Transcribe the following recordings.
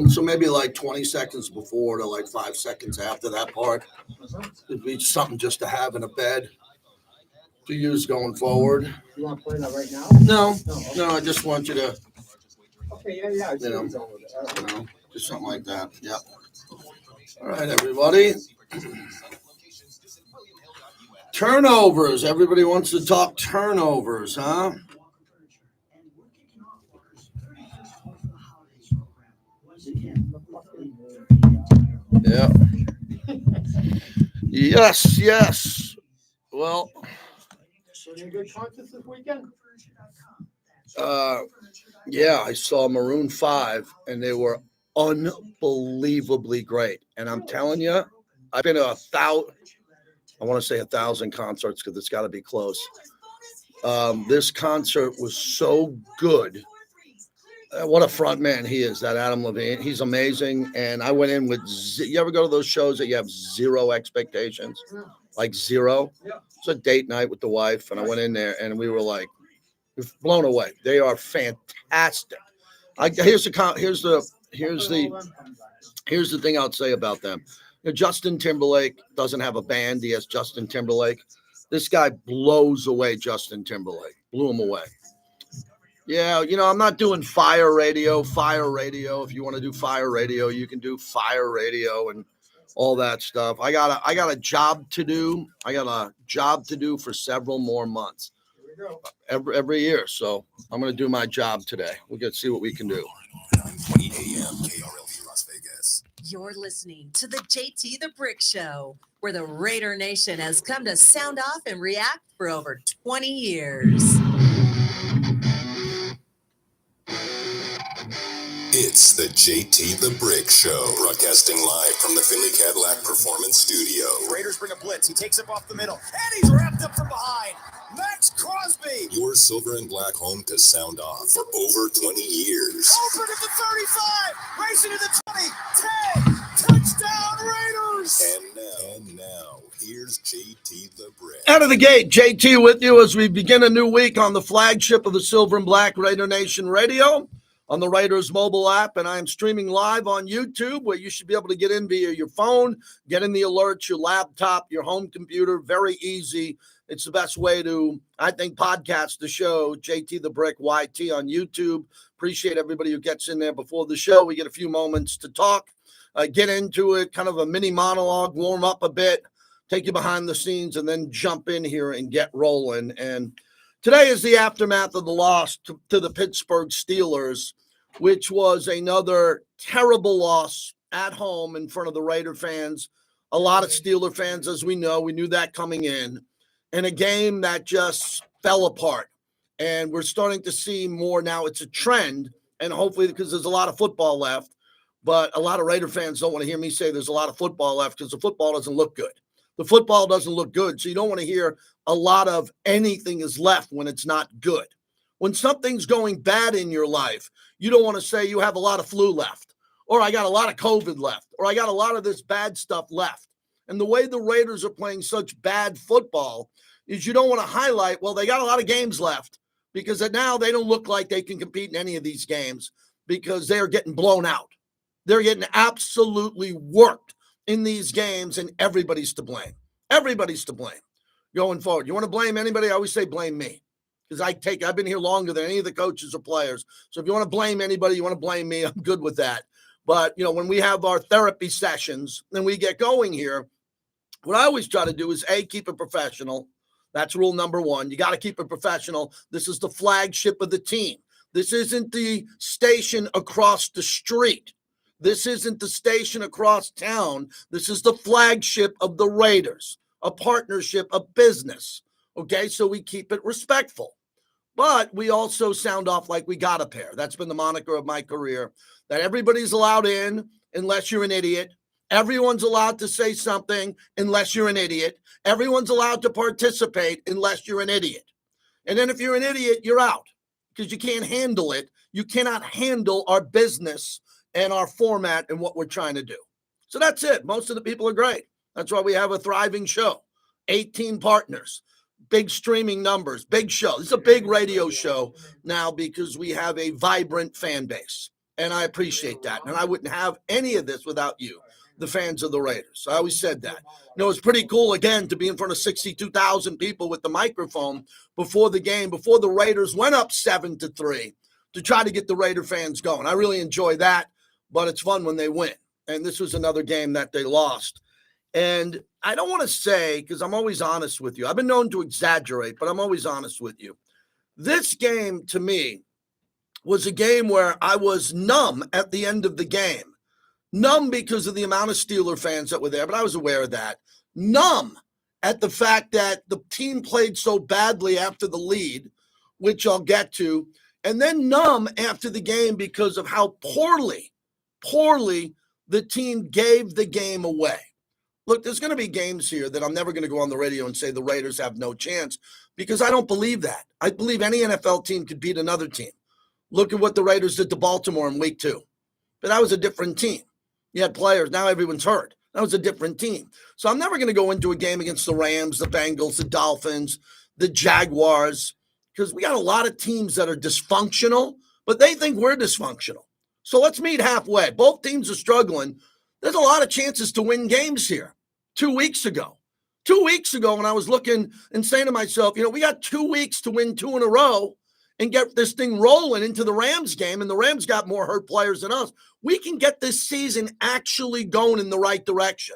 So maybe like 20 seconds before to like 5 seconds after that part. It'd be something just to have in a bed to use going forward. You want to play that right now? No, I just want you to, Okay, yeah. just something like that. Yep. All right, everybody. Turnovers. Everybody wants to talk turnovers, huh? Yeah. Yes. Well, Any good concerts this weekend? yeah, I saw Maroon 5, and they were unbelievably great. And I'm telling you, I've been to 1,000 concerts because it's got to be close. This concert was so good. What a front man he is, that Adam Levine. He's amazing. And I went in with, you ever go to those shows that you have zero expectations? Like zero? Yeah. It's a date night with the wife, and I went in there, and we were like, blown away. They are fantastic. Here's the thing I'll say about them. Justin Timberlake doesn't have a band. He has Justin Timberlake. This guy blows away Justin Timberlake. Blew him away. Yeah, I'm not doing fire radio. Fire radio. If you want to do fire radio, you can do fire radio and all that stuff. I got a job to do. I got a job to do for several more months. Every year. So I'm going to do my job today. We're going to see what we can do. 9:20 a.m. KRLD Las Vegas. You're listening to the JT the Brick Show, where the Raider Nation has come to sound off and react for over 20 years. It's the JT the Brick Show, broadcasting live from the Finley Cadillac Performance Studio. Raiders bring a blitz. He takes it off the middle, and he's wrapped up from behind. Max Crosby. Your silver and black home to sound off for over 20 years. Open at the 35, racing to the 20, 10, touchdown Raiders. And now, here's JT the Brick. Out of the gate, JT with you as we begin a new week on the flagship of the Silver and Black Raider Nation Radio, on the Raiders mobile app, and I am streaming live on YouTube, where you should be able to get in via your phone, get in the alerts, your laptop, your home computer. Very easy. It's the best way to, I think, podcast the show, JT the Brick YT on YouTube. Appreciate everybody who gets in there before the show. We get a few moments to talk, get into it, kind of a mini monologue, warm up a bit, take you behind the scenes, and then jump in here and get rolling. And today is the aftermath of the loss to the Pittsburgh Steelers, which was another terrible loss at home in front of the Raider fans. A lot of Steeler fans, as we know. We knew that coming in. And a game that just fell apart. And we're starting to see more now. It's a trend, and hopefully because there's a lot of football left. But a lot of Raider fans don't want to hear me say there's a lot of football left because the football doesn't look good. The football doesn't look good, so you don't want to hear a lot of anything is left when it's not good. When something's going bad in your life, you don't want to say you have a lot of flu left, or I got a lot of COVID left, or I got a lot of this bad stuff left. And the way the Raiders are playing such bad football is you don't want to highlight, well, they got a lot of games left, because now they don't look like they can compete in any of these games because they're getting blown out. They're getting absolutely worked in these games, and everybody's to blame. Everybody's to blame going forward. You want to blame anybody? I always say blame me, because I've been here longer than any of the coaches or players. So if you want to blame anybody, you want to blame me, I'm good with that. But, when we have our therapy sessions and we get going here, what I always try to do is, keep it professional. That's rule number one. You got to keep it professional. This is the flagship of the team. This isn't the station across the street. This isn't the station across town. This is the flagship of the Raiders, a partnership, a business. Okay, so we keep it respectful. But we also sound off like we got a pair. That's been the moniker of my career, that everybody's allowed in unless you're an idiot. Everyone's allowed to say something unless you're an idiot. Everyone's allowed to participate unless you're an idiot. And then if you're an idiot, you're out because you can't handle it. You cannot handle our business and our format and what we're trying to do. So that's it. Most of the people are great. That's why we have a thriving show. 18 partners, big streaming numbers, big show. This is a big radio show now because we have a vibrant fan base, and I appreciate that. And I wouldn't have any of this without you, the fans of the Raiders. I always said that. It's pretty cool, again, to be in front of 62,000 people with the microphone before the game, before the Raiders went up 7-3, to try to get the Raider fans going. I really enjoy that, but it's fun when they win. And this was another game that they lost. And I don't want to say, because I'm always honest with you, I've been known to exaggerate, but I'm always honest with you. This game, to me, was a game where I was numb at the end of the game. Numb because of the amount of Steeler fans that were there, but I was aware of that. Numb at the fact that the team played so badly after the lead, which I'll get to, and then numb after the game because of how poorly the team gave the game away. Look, there's going to be games here that I'm never going to go on the radio and say the Raiders have no chance, because I don't believe that. I believe any NFL team could beat another team. Look at what the Raiders did to Baltimore in week 2. But that was a different team. You had players. Now everyone's hurt. That was a different team. So I'm never going to go into a game against the Rams, the Bengals, the Dolphins, the Jaguars, because we got a lot of teams that are dysfunctional, but they think we're dysfunctional. So let's meet halfway. Both teams are struggling. There's a lot of chances to win games here. 2 weeks ago, when I was looking and saying to myself, we got 2 weeks to win 2 in a row and get this thing rolling into the Rams game, and the Rams got more hurt players than us. We can get this season actually going in the right direction.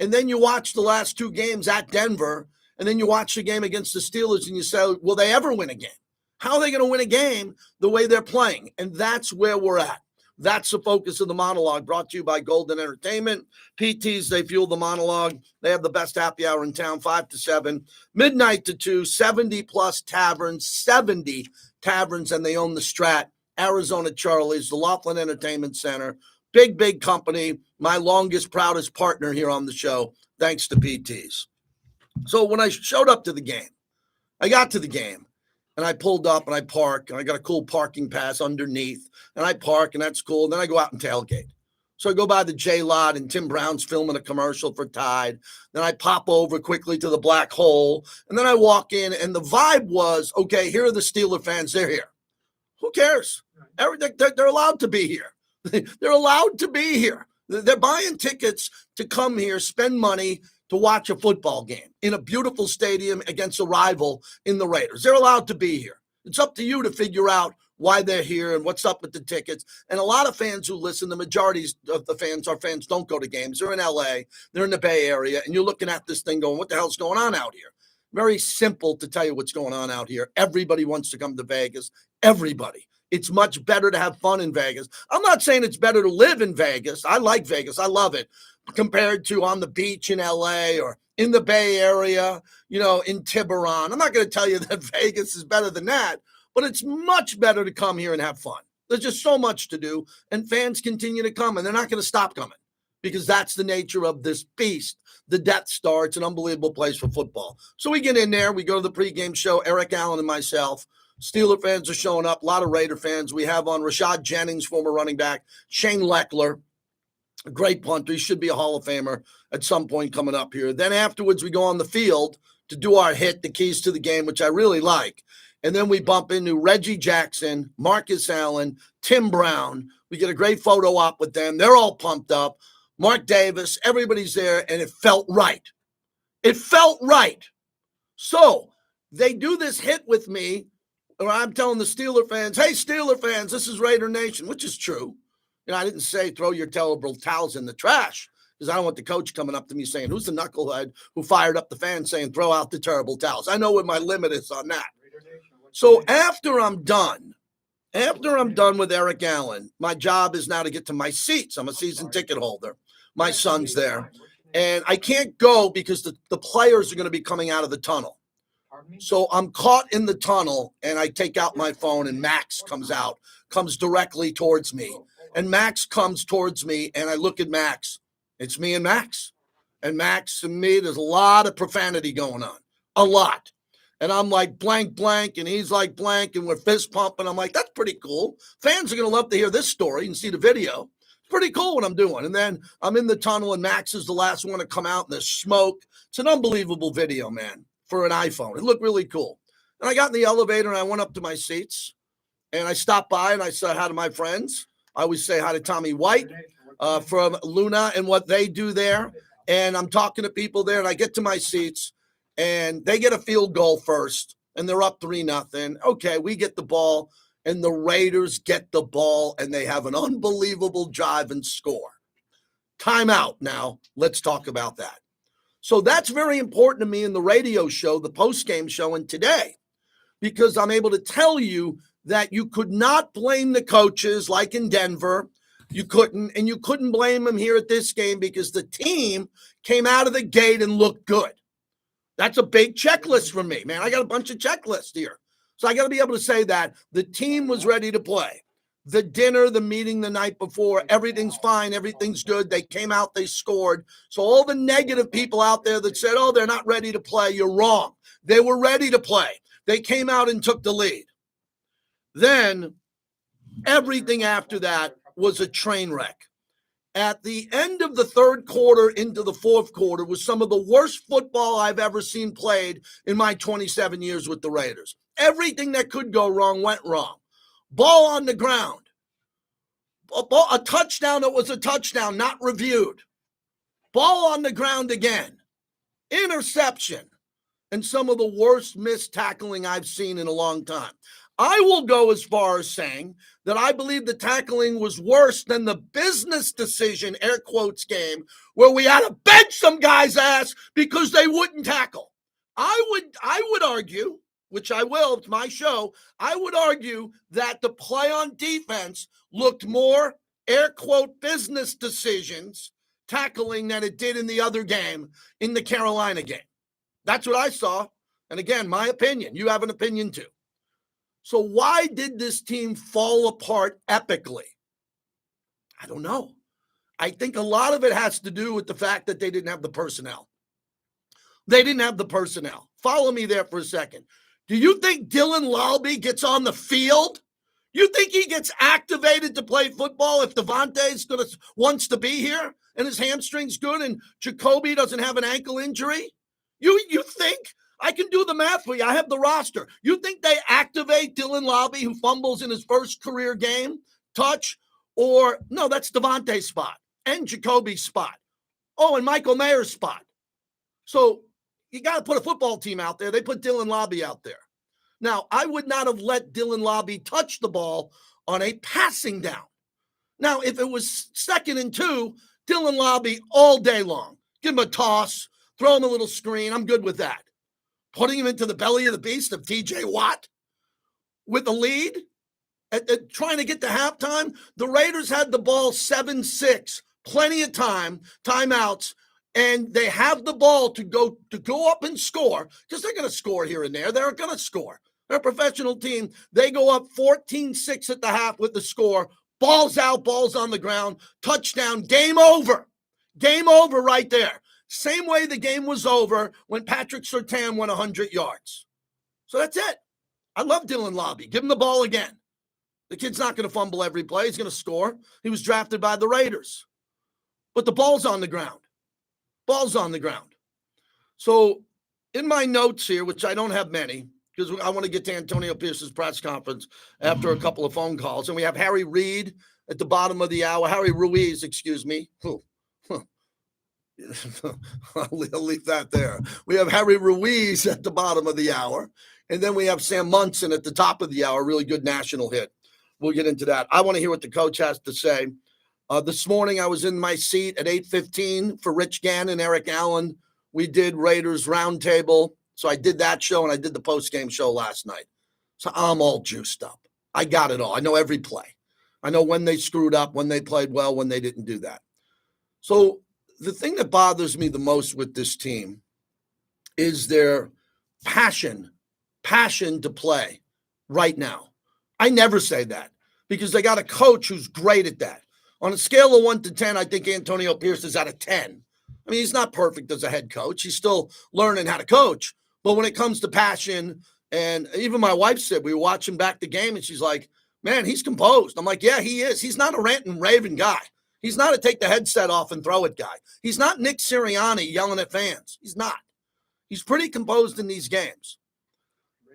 And then you watch the last 2 games at Denver, and then you watch the game against the Steelers, and you say, will they ever win a game? How are they going to win a game the way they're playing? And that's where we're at. That's the focus of the monologue, brought to you by Golden Entertainment. PTs, they fuel the monologue. They have the best happy hour in town, 5 to 7, midnight to 2, 70-plus taverns, 70 taverns, and they own the Strat, Arizona Charlie's, the Laughlin Entertainment Center. Big company, my longest, proudest partner here on the show, thanks to PTs. So when I showed up to the game, I got to the game, and I pulled up and I park, and I got a cool parking pass underneath, and I park, and that's cool. And then I go out and tailgate. So I go by the J-Lot, and Tim Brown's filming a commercial for Tide. Then I pop over quickly to the Black Hole, and then I walk in, and the vibe was, okay, here are the Steeler fans. They're here. Who cares? They're allowed to be here. They're allowed to be here. They're buying tickets to come here, spend money to watch a football game in a beautiful stadium against a rival in the Raiders. They're allowed to be here. It's up to you to figure out why they're here and what's up with the tickets. And a lot of fans who listen, the majority of the fans, our fans, don't go to games. They're in LA, they're in the Bay Area, and you're looking at this thing going, what the hell's going on out here? Very simple to tell you what's going on out here. Everybody wants to come to Vegas. Everybody. It's much better to have fun in Vegas. I'm not saying it's better to live in Vegas. I like Vegas. I love it. Compared to on the beach in LA or in the Bay Area, in Tiburon. I'm not going to tell you that Vegas is better than that, but it's much better to come here and have fun. There's just so much to do, and fans continue to come, and they're not going to stop coming because that's the nature of this beast, the Death Star. It's an unbelievable place for football. So we get in there. We go to the pregame show, Eric Allen and myself. Steeler fans are showing up, a lot of Raider fans. We have on Rashad Jennings, former running back, Shane Leckler, a great punter. He should be a Hall of Famer at some point coming up here. Then afterwards, we go on the field to do our hit, the keys to the game, which I really like. And then we bump into Reggie Jackson, Marcus Allen, Tim Brown. We get a great photo op with them. They're all pumped up. Mark Davis, everybody's there, and it felt right. It felt right. So they do this hit with me, or I'm telling the Steeler fans, hey, Steeler fans, this is Raider Nation, which is true. I didn't say throw your terrible towels in the trash, because I don't want the coach coming up to me saying, who's the knucklehead who fired up the fans saying, throw out the terrible towels. I know what my limit is on that. So after I'm done with Eric Allen, my job is now to get to my seats. I'm a season ticket holder. My son's there. And I can't go because the players are going to be coming out of the tunnel. So I'm caught in the tunnel, and I take out my phone, and Max comes directly towards me. And Max comes towards me, and I look at Max. It's me and Max. And Max and me, there's a lot of profanity going on. A lot. And I'm like, blank, blank, and he's like, blank, and we're fist pumping. I'm like, that's pretty cool. Fans are going to love to hear this story and see the video. Pretty cool what I'm doing. And then I'm in the tunnel, and Max is the last one to come out, and there's smoke. It's an unbelievable video, man, for an iPhone. It looked really cool. And I got in the elevator, and I went up to my seats, and I stopped by, and I said hi to my friends. I always say hi to Tommy White from Luna and what they do there. And I'm talking to people there, and I get to my seats, and they get a field goal first, and they're up 3-0. Okay, we get the ball, and the Raiders get the ball, and they have an unbelievable drive and score. Timeout now. Let's talk about that. So that's very important to me in the radio show, the postgame show, and today, because I'm able to tell you that you could not blame the coaches like in Denver. You couldn't, and you couldn't blame them here at this game because the team came out of the gate and looked good. That's a big checklist for me, man. I got a bunch of checklists here. So I got to be able to say that the team was ready to play. The dinner, the meeting the night before, everything's fine, everything's good. They came out, they scored. So all the negative people out there that said, oh, they're not ready to play, you're wrong. They were ready to play. They came out and took the lead. Then everything after that was a train wreck. At the end of the third quarter into the fourth quarter was some of the worst football I've ever seen played in my 27 years with the Raiders. Everything that could go wrong went wrong. Ball on the ground. A touchdown that was a touchdown, not reviewed. Ball on the ground again. Interception. And some of the worst missed tackling I've seen in a long time. I will go as far as saying that I believe the tackling was worse than the business decision, air quotes, game where we had to bench some guy's ass because they wouldn't tackle. I would argue, which I will, it's my show, I would argue that the play on defense looked more, air quote, business decisions tackling than it did in the other game, in the Carolina game. That's what I saw. And again, my opinion. You have an opinion too. So why did this team fall apart epically? I don't know. I think a lot of it has to do with the fact that they didn't have the personnel. They didn't have the personnel. Follow me there for a second. Do you think Dylan Lalby gets on the field? You think he gets activated to play football if Devontae's wants to be here and his hamstring's good and Jacoby doesn't have an ankle injury? You think? I can do the math for you. I have the roster. You think they activate Dylan Lalby, who fumbles in his first career game, touch? Or, no, that's Devontae's spot and Jacoby's spot. Oh, and Michael Mayer's spot. So you got to put a football team out there. They put Dylan Lalby out there. Now, I would not have let Dylan Lalby touch the ball on a passing down. Now, if it was 2nd and 2, Dylan Lalby all day long. Give him a toss, throw him a little screen. I'm good with that. Putting him into the belly of the beast of TJ Watt with a lead, trying to get to halftime. The Raiders had the ball 7-6, plenty of time, timeouts, and they have the ball to go up and score, because they're going to score here and there. They're going to score. They're a professional team. They go up 14-6 at the half with the score. Ball's out, ball's on the ground, touchdown, game over. Game over right there. Same way the game was over when Patrick Surtain went 100 yards. So that's it. I love Dylan Lalby. Give him the ball again. The kid's not going to fumble every play. He's going to score. He was drafted by the Raiders. But the ball's on the ground. Ball's on the ground. So in my notes here, which I don't have many, because I want to get to Antonio Pierce's press conference after a couple of phone calls. And we have Harry Reid at the bottom of the hour. Harry Ruiz, excuse me. I'll leave that there. We have Harry Ruiz at the bottom of the hour. And then we have Sam Monson at the top of the hour. Really good national hit. We'll get into that. I want to hear what the coach has to say. This morning, I was in my seat at 8:15 for Rich Gannon, Eric Allen. We did Raiders Roundtable. So I did that show, and I did the post-game show last night. So I'm all juiced up. I got it all. I know every play. I know when they screwed up, when they played well, when they didn't do that. So the thing that bothers me the most with this team is their passion to play right now. I never say that because they got a coach who's great at that. On a scale of 1 to 10, I think Antonio Pierce is at a 10. I mean, he's not perfect as a head coach. He's still learning how to coach. But when it comes to passion, and even my wife said, we were watching back the game, and she's like, man, he's composed. I'm like, yeah, he is. He's not a rant and raving guy. He's not a take the headset off and throw it guy. He's not Nick Sirianni yelling at fans. He's not. He's pretty composed in these games.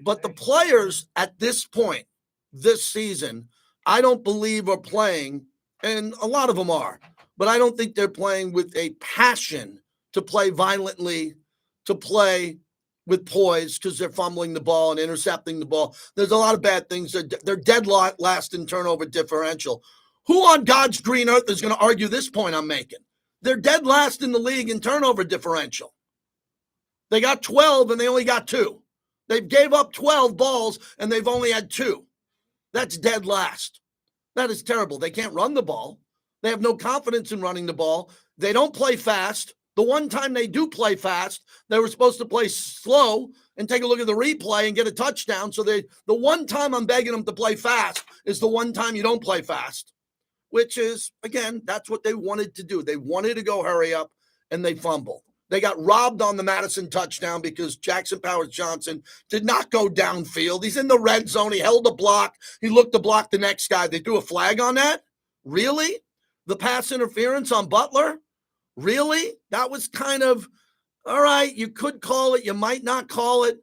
But the players at this point, this season, I don't believe are playing, and a lot of them are, but I don't think they're playing with a passion to play violently, to play with poise, because they're fumbling the ball and intercepting the ball. There's a lot of bad things. They're dead last in turnover differential. Who on God's green earth is going to argue this point I'm making? They're dead last in the league in turnover differential. They got 12 and they only got 2. They gave up 12 balls and they've only had 2. That's dead last. That is terrible. They can't run the ball. They have no confidence in running the ball. They don't play fast. The one time they do play fast, they were supposed to play slow and take a look at the replay and get a touchdown. So the one time I'm begging them to play fast is the one time you don't play fast, which is, again, that's what they wanted to do. They wanted to go hurry up, and they fumble. They got robbed on the Madison touchdown because Jackson Powers-Johnson did not go downfield. He's in the red zone. He held a block. He looked to block the next guy. They threw a flag on that? Really? The pass interference on Butler? Really? That was kind of, all right, you could call it, you might not call it,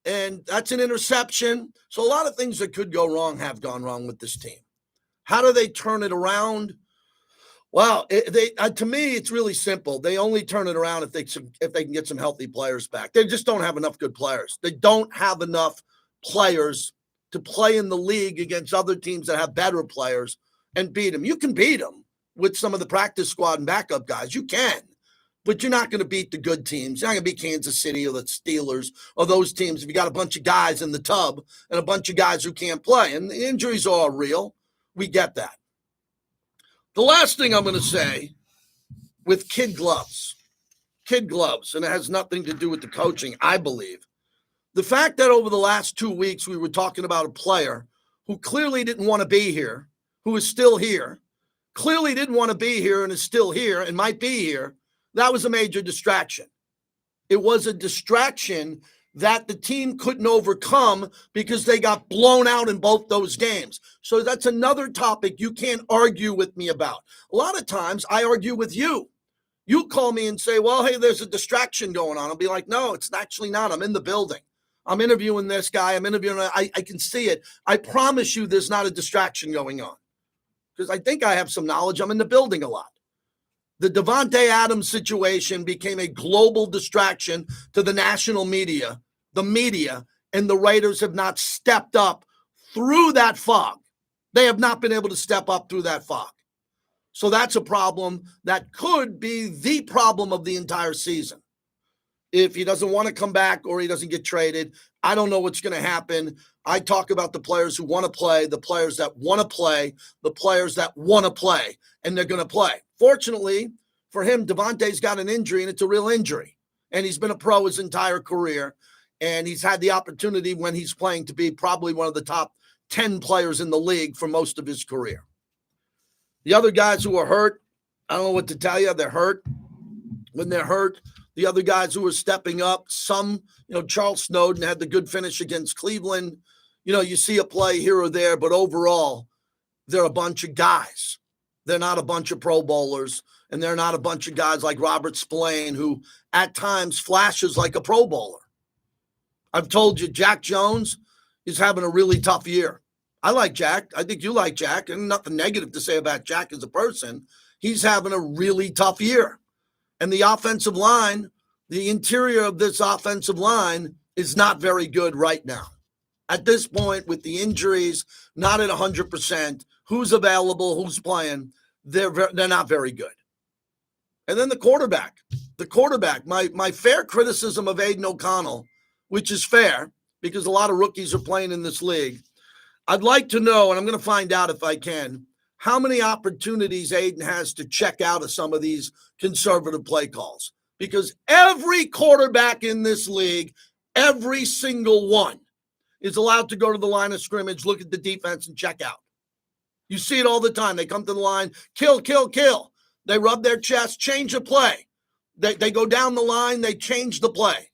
and that's an interception. So a lot of things that could go wrong have gone wrong with this team. How do they turn it around? Well, to me, it's really simple. They only turn it around if they can get some healthy players back. They just don't have enough good players. They don't have enough players to play in the league against other teams that have better players and beat them. You can beat them with some of the practice squad and backup guys. You can, but you're not going to beat the good teams. You're not going to beat Kansas City or the Steelers or those teams if you got a bunch of guys in the tub and a bunch of guys who can't play. And the injuries are all real. We get that. The last thing I'm going to say with kid gloves, and it has nothing to do with the coaching, I believe. The fact that over the last 2 weeks we were talking about a player who clearly didn't want to be here, who is still here, clearly didn't want to be here and is still here and might be here, that was a major distraction. It was a distraction that the team couldn't overcome because they got blown out in both those games. So that's another topic you can't argue with me about. A lot of times I argue with you. You call me and say, well, hey, there's a distraction going on. I'll be like, no, it's actually not. I'm in the building. I'm interviewing this guy. I can see it. I promise you there's not a distraction going on. Because I think I have some knowledge. I'm in the building a lot. The Davante Adams situation became a global distraction to the national media, and the Raiders have not stepped up through that fog. They have not been able to step up through that fog. So that's a problem that could be the problem of the entire season. If he doesn't want to come back or he doesn't get traded, I don't know what's going to happen. I talk about the players who want to play, the players that want to play, the players that want to play, and they're going to play. Fortunately for him, Davante's got an injury, and it's a real injury. And he's been a pro his entire career, and he's had the opportunity when he's playing to be probably one of the top 10 players in the league for most of his career. The other guys who are hurt, I don't know what to tell you. They're hurt. When they're hurt, the other guys who are stepping up, some, Charles Snowden had the good finish against Cleveland. You see a play here or there, but overall, they're a bunch of guys. They're not a bunch of Pro Bowlers, and they're not a bunch of guys like Robert Spillane, who at times flashes like a Pro Bowler. I've told you, Jack Jones is having a really tough year. I like Jack. I think you like Jack, and nothing negative to say about Jack as a person. He's having a really tough year. And the offensive line, the interior of this offensive line is not very good right now. At this point, with the injuries, not at 100%, who's available, who's playing, they're not very good. And then the quarterback, my fair criticism of Aiden O'Connell, which is fair because a lot of rookies are playing in this league. I'd like to know, and I'm going to find out if I can, how many opportunities Aiden has to check out of some of these conservative play calls. Because every quarterback in this league, every single one, is allowed to go to the line of scrimmage, look at the defense, and check out. You see it all the time. They come to the line, kill, kill, kill. They rub their chest, change the play. They go down the line, they change the play.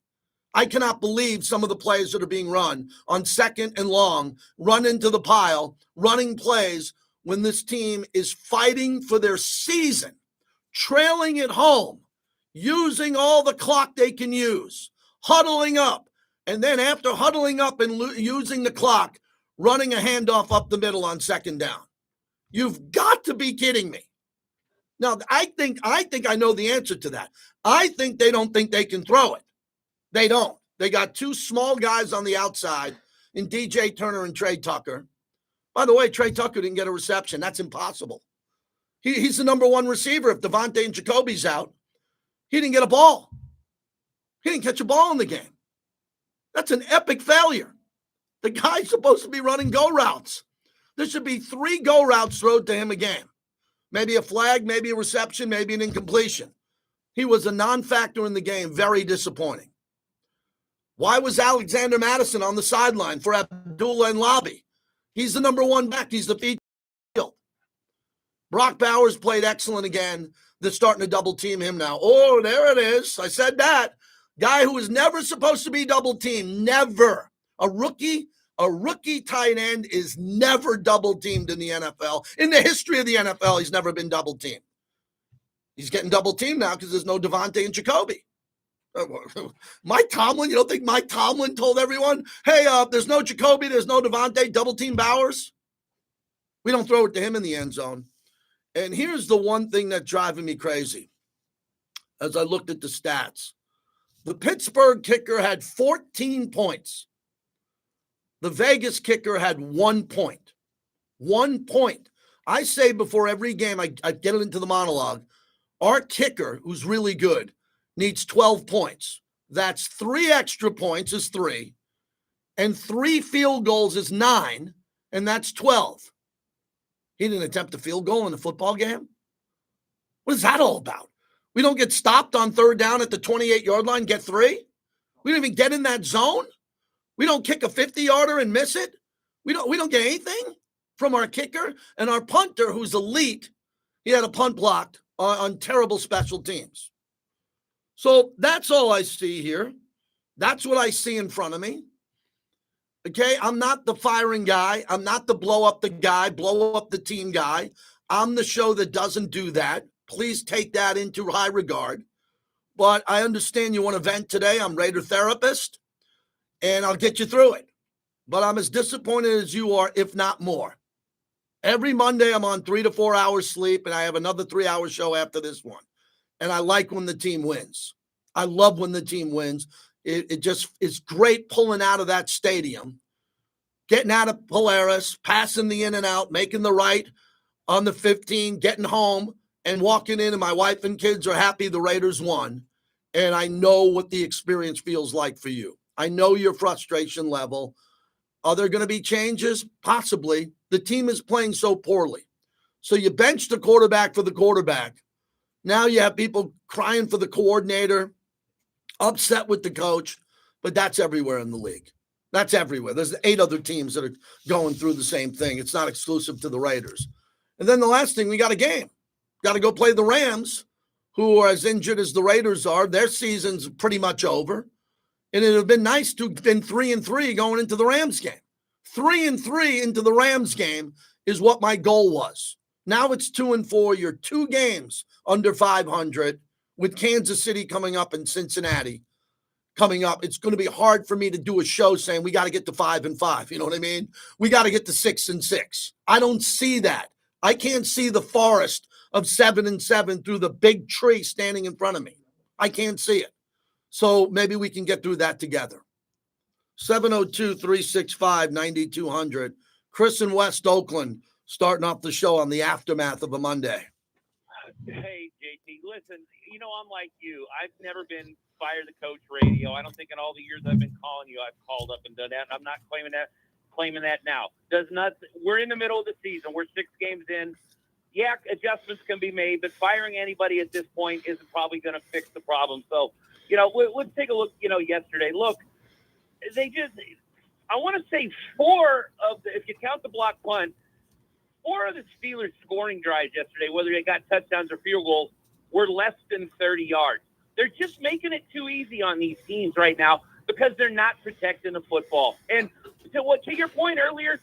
I cannot believe some of the plays that are being run on second and long, run into the pile, running plays when this team is fighting for their season, trailing at home, using all the clock they can use, huddling up, and then after huddling up and using the clock, running a handoff up the middle on second down. You've got to be kidding me. Now, I think I know the answer to that. I think they don't think they can throw it. They don't. They got two small guys on the outside in DJ Turner and Trey Tucker. By the way, Trey Tucker didn't get a reception. That's impossible. He's the number one receiver if Devontae and Jacoby's out. He didn't get a ball. He didn't catch a ball in the game. That's an epic failure. The guy's supposed to be running go routes. There should be 3 go routes thrown to him a game. Maybe a flag, maybe a reception, maybe an incompletion. He was a non-factor in the game. Very disappointing. Why was Alexander Madison on the sideline for Abdullah and Lobby? He's the number one back. He's the field. Brock Bowers played excellent again. They're starting to double team him now. Oh, there it is. I said that. Guy who was never supposed to be double teamed. Never. A rookie tight end is never double teamed in the NFL. In the history of the NFL, he's never been double teamed. He's getting double teamed now because there's no Devontae and Jacoby. Mike Tomlin, you don't think Mike Tomlin told everyone, hey, there's no Jacoby, there's no Devontae, double team Bowers? We don't throw it to him in the end zone. And here's the one thing that's driving me crazy as I looked at the stats. The Pittsburgh kicker had 14 points. The Vegas kicker had 1 point. 1 point. I say before every game, I get it into the monologue, our kicker, who's really good, needs 12 points. That's 3 extra points is 3, and 3 field goals is 9, and that's 12. He didn't attempt a field goal in the football game? What is that all about? We don't get stopped on third down at the 28-yard line, get 3? We don't even get in that zone? We don't kick a 50-yarder and miss it? We don't get anything from our kicker? And our punter, who's elite, he had a punt blocked on terrible special teams. So that's all I see here. That's what I see in front of me. Okay, I'm not the firing guy. I'm not the blow up the guy, blow up the team guy. I'm the show that doesn't do that. Please take that into high regard. But I understand you want to vent today. I'm Raider therapist, and I'll get you through it. But I'm as disappointed as you are, if not more. Every Monday, I'm on 3 to 4 hours sleep, and I have another 3-hour show after this one. And I like when the team wins. I love when the team wins. It's great pulling out of that stadium, getting out of Polaris, passing the in and out, making the right on the 15, getting home and walking in, and my wife and kids are happy the Raiders won. And I know what the experience feels like for you. I know your frustration level. Are there going to be changes? Possibly. The team is playing so poorly. So you bench the quarterback for the quarterback. Now you have people crying for the coordinator, upset with the coach, but that's everywhere in the league. That's everywhere. There's 8 other teams that are going through the same thing. It's not exclusive to the Raiders. And then the last thing, we got a game. Got to go play the Rams, who are as injured as the Raiders are. Their season's pretty much over. And it would have been nice to have been 3-3 going into the Rams game. 3-3 into the Rams game is what my goal was. Now it's 2-4. You're 2 games under 500 with Kansas City coming up and Cincinnati coming up. It's going to be hard for me to do a show saying we got to get to 5-5. You know what I mean? We got to get to 6-6. I don't see that. I can't see the forest of 7-7 through the big tree standing in front of me. I can't see it. So maybe we can get through that together. 702-365-9200. Chris in West Oakland starting off the show on the aftermath of a Monday. Hey, JT, listen, I'm like you. I've never been fire the coach radio. I don't think in all the years I've been calling you, I've called up and done that. I'm not claiming that now. We're in the middle of the season. We're 6 games in. Yeah, adjustments can be made, but firing anybody at this point isn't probably going to fix the problem. So, let's take a look, yesterday. Look, I want to say 4 of the, if you count the block punt, 4 of the Steelers' scoring drives yesterday, whether they got touchdowns or field goals, were less than 30 yards. They're just making it too easy on these teams right now because they're not protecting the football. And to your point earlier,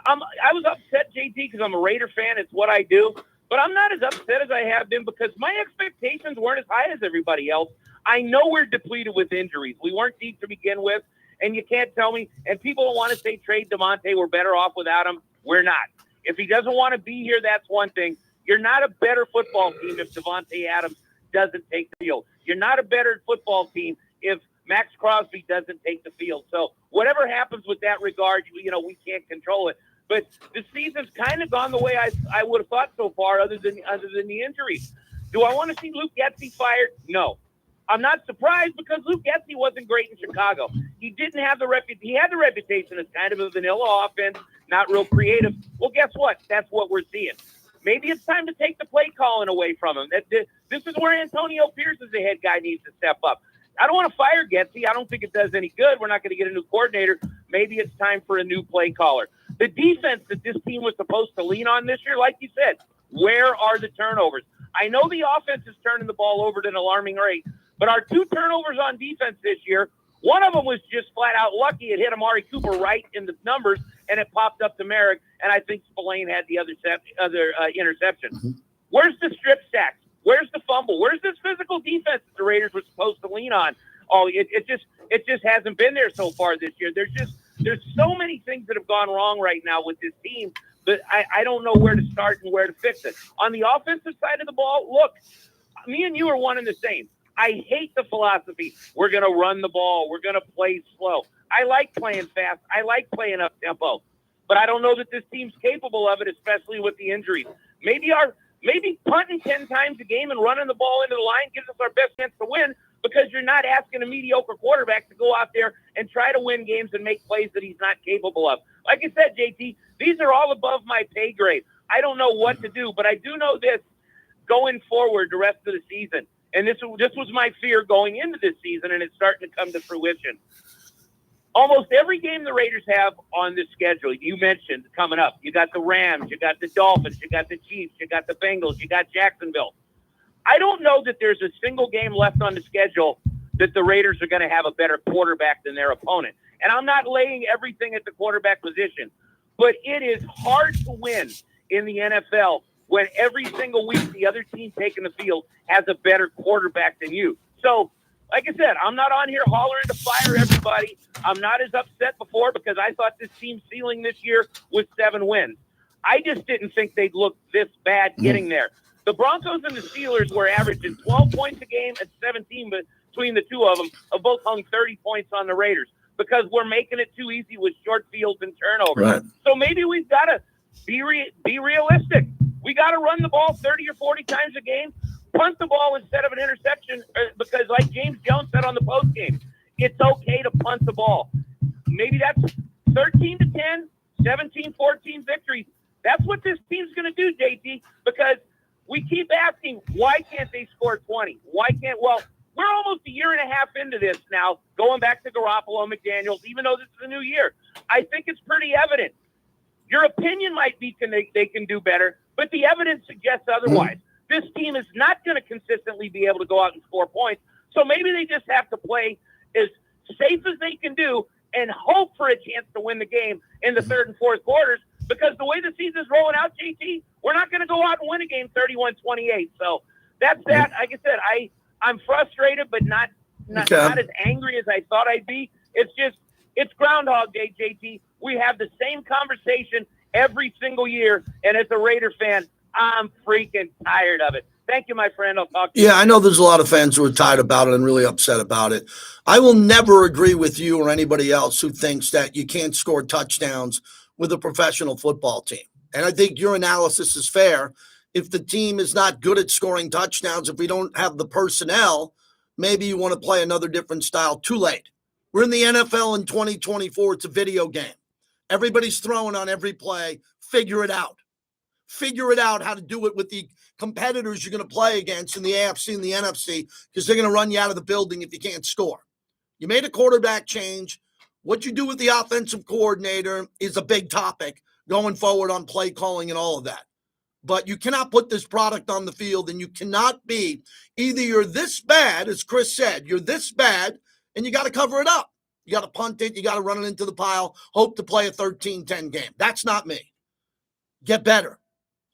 I was upset, JT, because I'm a Raider fan. It's what I do. But I'm not as upset as I have been because my expectations weren't as high as everybody else. I know we're depleted with injuries. We weren't deep to begin with, and you can't tell me. And people don't want to say trade DeMonte. We're better off without him. We're not. If he doesn't want to be here, that's one thing. You're not a better football team if Devontae Adams doesn't take the field. You're not a better football team if Max Crosby doesn't take the field. So whatever happens with that regard, we can't control it. But the season's kind of gone the way I would have thought so far, other than the injuries. Do I want to see Luke Getsy fired? No. I'm not surprised because Luke Getsy wasn't great in Chicago. He didn't have he had the reputation as kind of a vanilla offense, not real creative. Well, guess what? That's what we're seeing. Maybe it's time to take the play calling away from him. This is where Antonio Pierce as the head guy needs to step up. I don't want to fire Getsy. I don't think it does any good. We're not going to get a new coordinator. Maybe it's time for a new play caller. The defense that this team was supposed to lean on this year, like you said, where are the turnovers? I know the offense is turning the ball over at an alarming rate, but our 2 turnovers on defense this year, one of them was just flat out lucky. It hit Amari Cooper right in the numbers, and it popped up to Merrick, and I think Spillane had the other interception. Mm-hmm. Where's the strip sacks? Where's the fumble? Where's this physical defense that the Raiders were supposed to lean on? Oh, it just hasn't been there so far this year. There's so many things that have gone wrong right now with this team that I don't know where to start and where to fix it. On the offensive side of the ball, look, me and you are one and the same. I hate the philosophy. We're going to run the ball. We're going to play slow. I like playing fast. I like playing up tempo. But I don't know that this team's capable of it, especially with the injuries. Maybe punting 10 times a game and running the ball into the line gives us our best chance to win because you're not asking a mediocre quarterback to go out there and try to win games and make plays that he's not capable of. Like I said, JT, these are all above my pay grade. I don't know what to do, but I do know this going forward the rest of the season. And this was my fear going into this season, and it's starting to come to fruition. Almost every game the Raiders have on the schedule, you mentioned coming up. You got the Rams, you got the Dolphins, you got the Chiefs, you got the Bengals, you got Jacksonville. I don't know that there's a single game left on the schedule that the Raiders are going to have a better quarterback than their opponent. And I'm not laying everything at the quarterback position, but it is hard to win in the NFL when every single week the other team taking the field has a better quarterback than you. So, like I said, I'm not on here hollering to fire everybody. I'm not as upset before because I thought this team's ceiling this year was 7 wins. I just didn't think they'd look this bad getting there. The Broncos and the Steelers were averaging 12 points a game and 17 between the two of them, have both hung 30 points on the Raiders because we're making it too easy with short fields and turnovers. Right. So maybe we've got to be realistic. We got to run the ball 30 or 40 times a game, punt the ball instead of an interception because, like James Jones said on the post game, it's okay to punt the ball. Maybe that's 13-10, 17-14 victories. That's what this team's going to do, JT, because we keep asking, why can't they score 20? Well, we're almost a year and a half into this now, going back to Garoppolo and McDaniels, even though this is a new year. I think it's pretty evident. Your opinion might be they can do better, but the evidence suggests otherwise. This team is not going to consistently be able to go out and score points, so maybe they just have to play as safe as they can do and hope for a chance to win the game in the third and fourth quarters, because the way the season's rolling out, JT, we're not going to go out and win a game 31-28. So that's that. Like I said, I'm frustrated, but not as angry as I thought I'd be. It's Groundhog Day, JT. We have the same conversation every single year, and as a Raider fan, I'm freaking tired of it. Thank you, my friend. I'll talk to you. Yeah, I know there's a lot of fans who are tired about it and really upset about it. I will never agree with you or anybody else who thinks that you can't score touchdowns with a professional football team. And I think your analysis is fair. If the team is not good at scoring touchdowns, if we don't have the personnel, maybe you want to play another different style. Too late. We're in the NFL in 2024. It's a video game. Everybody's throwing on every play. Figure it out. Figure it out how to do it with the competitors you're going to play against in the AFC and the NFC, because they're going to run you out of the building if you can't score. You made a quarterback change. What you do with the offensive coordinator is a big topic going forward on play calling and all of that. But you cannot put this product on the field, and you cannot be either you're this bad, as Chris said, you're this bad, and you got to cover it up. You got to punt it. You got to run it into the pile. Hope to play a 13-10 game. That's not me. Get better.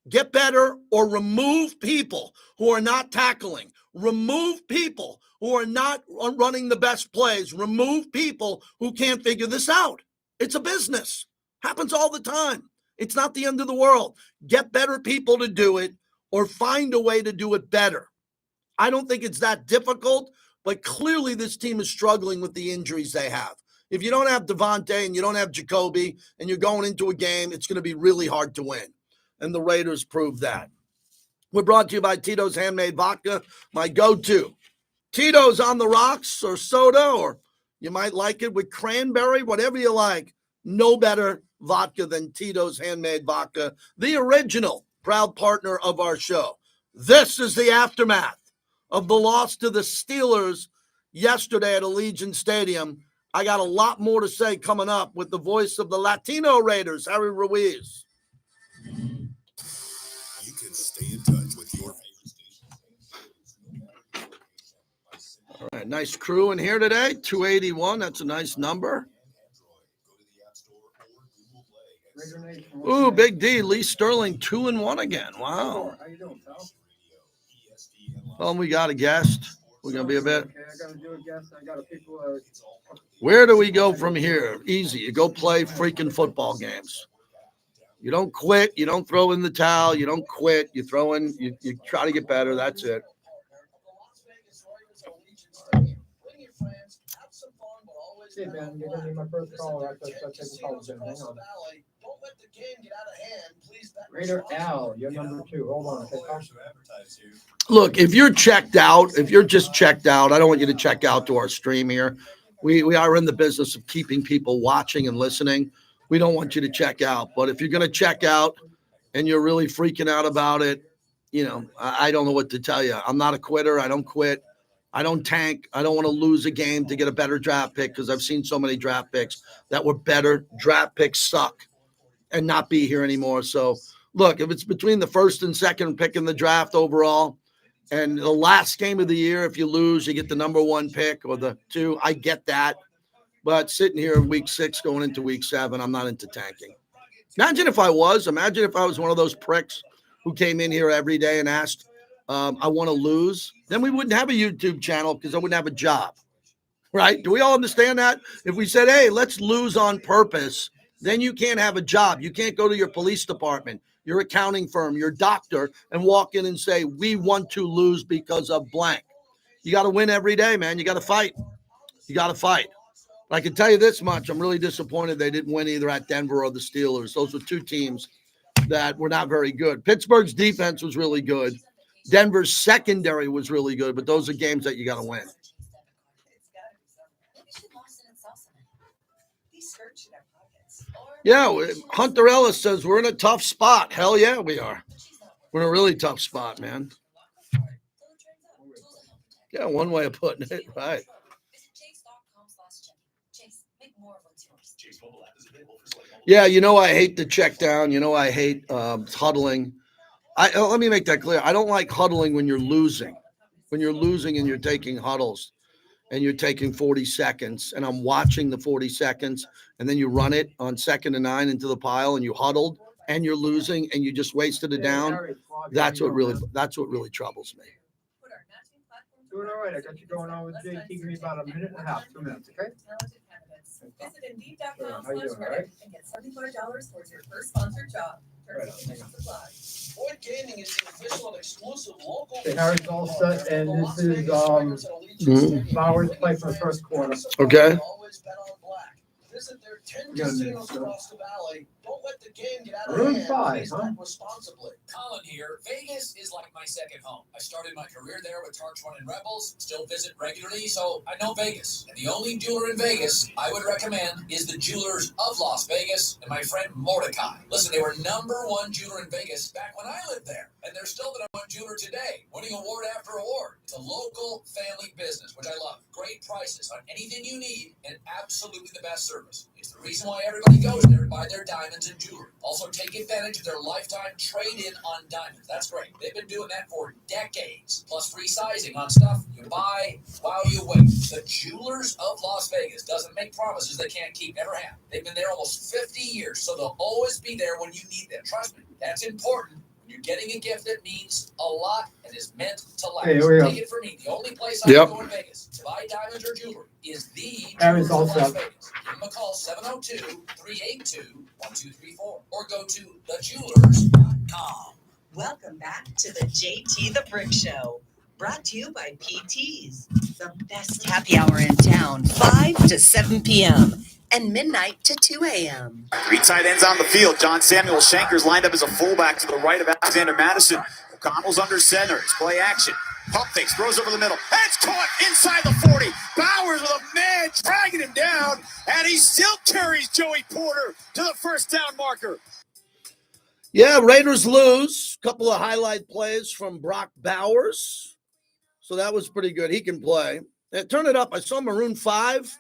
Get better or remove people who are not tackling. Remove people who are not running the best plays. Remove people who can't figure this out. It's a business. Happens all the time. It's not the end of the world. Get better people to do it or find a way to do it better. I don't think it's that difficult, but clearly this team is struggling with the injuries they have. If you don't have Devontae and you don't have Jacoby and you're going into a game, it's going to be really hard to win. And the Raiders proved that. We're brought to you by Tito's Handmade Vodka, my go-to. Tito's on the rocks or soda, or you might like it with cranberry, whatever you like. No better vodka than Tito's Handmade Vodka, the original proud partner of our show. This is the aftermath of the loss to the Steelers yesterday at Allegiant Stadium. I got a lot more to say coming up with the voice of the Latino Raiders, Harry Ruiz. You can stay in touch with your favorite station. All right, nice crew in here today. 281, that's a nice number. Ooh, Big D, Lee Sterling, 2-1 again. Wow. How you doing, pal? Well, we got a guest. We're going to be a bit. Okay, I got to do a guess. I got a people. Where do we go from here? Easy. You go play freaking football games. You don't quit. You don't throw in the towel. You don't quit. You throw in. You try to get better. That's it. Hey, man, you're going to be my first caller. I thought taking calls in. Hang on. Raider Al, you're number 2. Hold on. Okay, Look, if you're checked out, if you're just checked out, I don't want you to check out to our stream here. We are in the business of keeping people watching and listening. We don't want you to check out. But if you're going to check out and you're really freaking out about it, you know, I don't know what to tell you. I'm not a quitter. I don't quit. I don't tank. I don't want to lose a game to get a better draft pick because I've seen so many draft picks that were better. Draft picks suck and not be here anymore. So, look, if it's between the first and second pick in the draft overall and the last game of the year, if you lose, you get the number 1 pick or the 2. I get that. But sitting here in week 6 going into week 7, I'm not into tanking. Imagine if I was one of those pricks who came in here every day and asked, I want to lose. Then we wouldn't have a YouTube channel because I wouldn't have a job. Right? Do we all understand that? If we said, hey, let's lose on purpose, then you can't have a job. You can't go to your police department, your accounting firm, your doctor, and walk in and say, we want to lose because of blank. You got to win every day, man. You got to fight. You got to fight. I can tell you this much. I'm really disappointed they didn't win either at Denver or the Steelers. Those were 2 teams that were not very good. Pittsburgh's defense was really good. Denver's secondary was really good, but those are games that you got to win. Yeah, Hunter Ellis says we're in a tough spot. Hell yeah, we are. We're in a really tough spot, man. Yeah, one way of putting it, right. Yeah, you know I hate the check down. You know I hate huddling. Let me make that clear. I don't like huddling when you're losing. When you're losing and you're taking huddles and you're taking 40 seconds and I'm watching the 40 seconds and then you run it on 2nd and 9 into the pile and you huddled and you're losing and you just wasted it down. That's what really troubles me. Doing all right. I got you going on with JT. Give me about a minute and a half, 2 minutes, okay? Visit Indeed.com/credit and get $75 towards your first sponsored job. Boyd Gaming is the official and exclusive local. Okay, Harry's all set, and this is Bowers play for the first quarter. Okay. Always bet on black. Visit their 10 casinos across the valley. Don't let the game get out of Room hand. 5, Please huh? bet responsibly. Colin here. Vegas is like my second home. I started my career there with Tarch One and Rebels, still visit regularly, so I know Vegas. And the only jeweler in Vegas I would recommend is the Jewelers of Las Vegas and my friend Mordecai. Listen, they were #1 jeweler in Vegas back when I lived there, and they're still the #1 jeweler today, winning award after award. It's a local family business, which I love. Great prices on anything you need and absolutely the best service. service. It's the reason why everybody goes there to buy their diamonds and jewelry. Also, take advantage of their lifetime trade-in on diamonds. That's great. They've been doing that for decades. Plus free sizing on stuff you buy while you wait. The Jewelers of Las Vegas doesn't make promises they can't keep, never have. They've been there almost 50 years, so they'll always be there when you need them. Trust me, that's important. You're getting a gift that means a lot and is meant to last. Hey, here we go. Take it from me. The only place I can go in Vegas to buy diamonds or jewelry is the Aaron's Jewelers all of Las set. Vegas. Give them a call, 702-382-1234, or go to thejewelers.com. Welcome back to the JT the Brick Show, brought to you by PT's, the best happy hour in town, 5 to 7 p.m. and midnight to 2 a.m. Three tight ends on the field. John Samuel Shanker's lined up as a fullback to the right of Alexander Madison. O'Connell's under center. It's play action. Pump fakes, throws over the middle. And it's caught inside the 40. Bowers with a man dragging him down, and he still carries Joey Porter to the first down marker. Yeah, Raiders lose. Couple of highlight plays from Brock Bowers. So that was pretty good. He can play. Turn it up. I saw Maroon 5.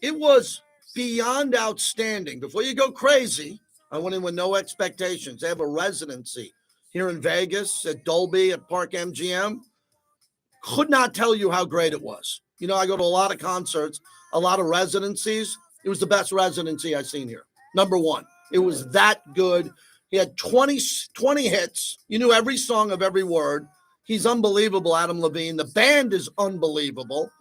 It was beyond outstanding. Before you go crazy, I went in with no expectations. They have a residency here in Vegas at Dolby at Park MGM. Could not tell you how great it was. You know, I go to a lot of concerts, a lot of residencies. It was the best residency I've seen here. Number one. It was that good. He had 20 hits. You knew every song of every word. He's unbelievable, Adam Levine. The band is unbelievable.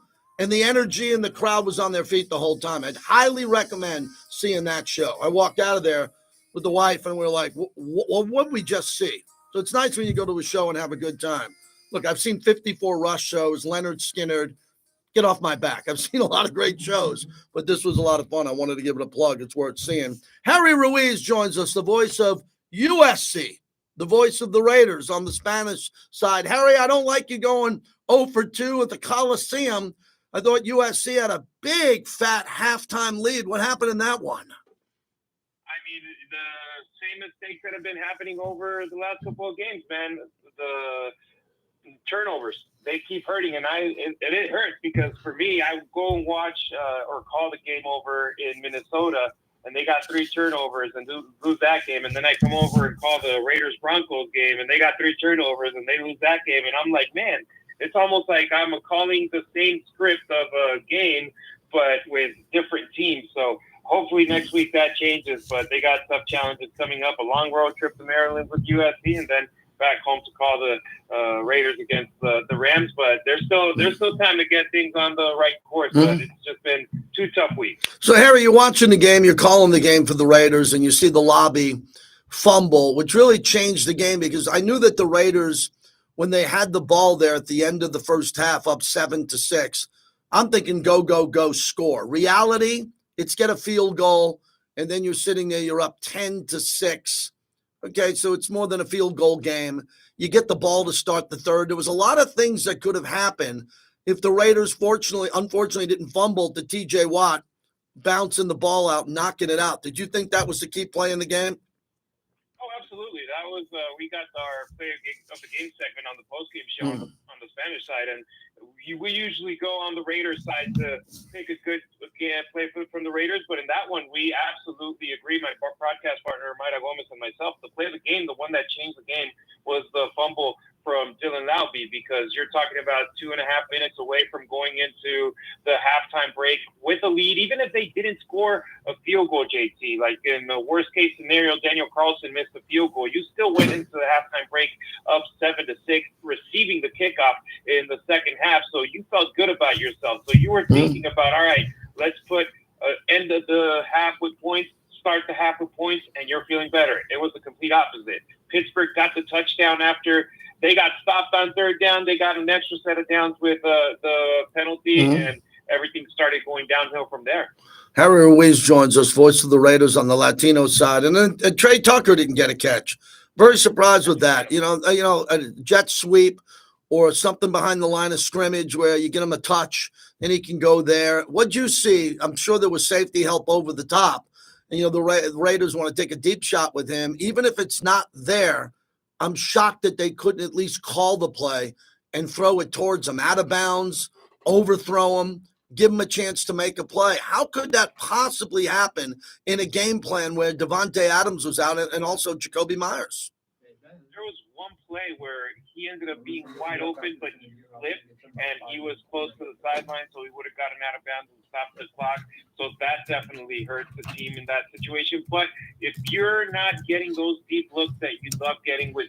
And the energy in the crowd was on their feet the whole time. I'd highly recommend seeing that show. I walked out of there with the wife, and we were like, what did we just see? So it's nice when you go to a show and have a good time. Look, I've seen 54 Rush shows, Leonard Skinner. Get off my back. I've seen a lot of great shows, but this was a lot of fun. I wanted to give it a plug. It's worth seeing. Harry Ruiz joins us, the voice of USC, the voice of the Raiders on the Spanish side. Harry, I don't like you going 0 for 2 at the Coliseum. I thought USC had a big, fat halftime lead. What happened in that one? I mean, the same mistakes that have been happening over the last couple of games, man. The turnovers, they keep hurting, and it hurts because for me, I go and watch or call the game over in Minnesota, and they got 3 turnovers and lose that game, and then I come over and call the Raiders-Broncos game, and they got 3 turnovers and they lose that game, and I'm like, man, it's almost like I'm calling the same script of a game, but with different teams. So hopefully next week that changes, but they got tough challenges coming up, a long road trip to Maryland with USC, and then back home to call the Raiders against the Rams. But there's still time to get things on the right course, but it's just been 2 tough weeks. So, Harry, you're watching the game, you're calling the game for the Raiders, and you see the lobby fumble, which really changed the game because I knew that the Raiders, when they had the ball there at the end of the first half, up 7-6, I'm thinking go, score. Reality, it's get a field goal, and then you're sitting there, you're up 10-6. Okay, so it's more than a field goal game. You get the ball to start the third. There was a lot of things that could have happened if the Raiders unfortunately didn't fumble to TJ Watt, bouncing the ball out, knocking it out. Did you think that was the key play in the game? Oh, absolutely. That was we got our player of the game segment on the postgame show on the Spanish side, and we usually go on the Raiders side to take a good play from the Raiders, but in that one, we absolutely agree. My broadcast partner, Mayra Gomez, and myself, the play of the game, the one that changed the game was the fumble from Dylan Laube, because you're talking about 2.5 minutes away from going into the halftime break with a lead. Even if they didn't score a field goal, JT, like in the worst case scenario, Daniel Carlson missed a field goal, you still went into the halftime break up 7-6, receiving the kickoff in the second half. So you felt good about yourself. So you were thinking about, all right, let's put end of the half with points, start the half with points, and you're feeling better. It was the complete opposite. Pittsburgh got the touchdown after they got stopped on third down. They got an extra set of downs with the penalty, and everything started going downhill from there. Harry Ruiz joins us, voice of the Raiders on the Latino side. And then Trey Tucker didn't get a catch. Very surprised with that. You know, a jet sweep or something behind the line of scrimmage where you get him a touch and he can go there. What'd you see? I'm sure there was safety help over the top. And, you know, the Raiders want to take a deep shot with him. Even if it's not there, I'm shocked that they couldn't at least call the play and throw it towards him. Out of bounds, overthrow him, give them a chance to make a play. How could that possibly happen in a game plan where Devontae Adams was out and also Jacoby Myers? There was one play where he ended up being wide open, but he slipped, and he was close to the sideline, so he would have gotten out of bounds and stopped the clock. So that definitely hurts the team in that situation. But if you're not getting those deep looks that you love getting with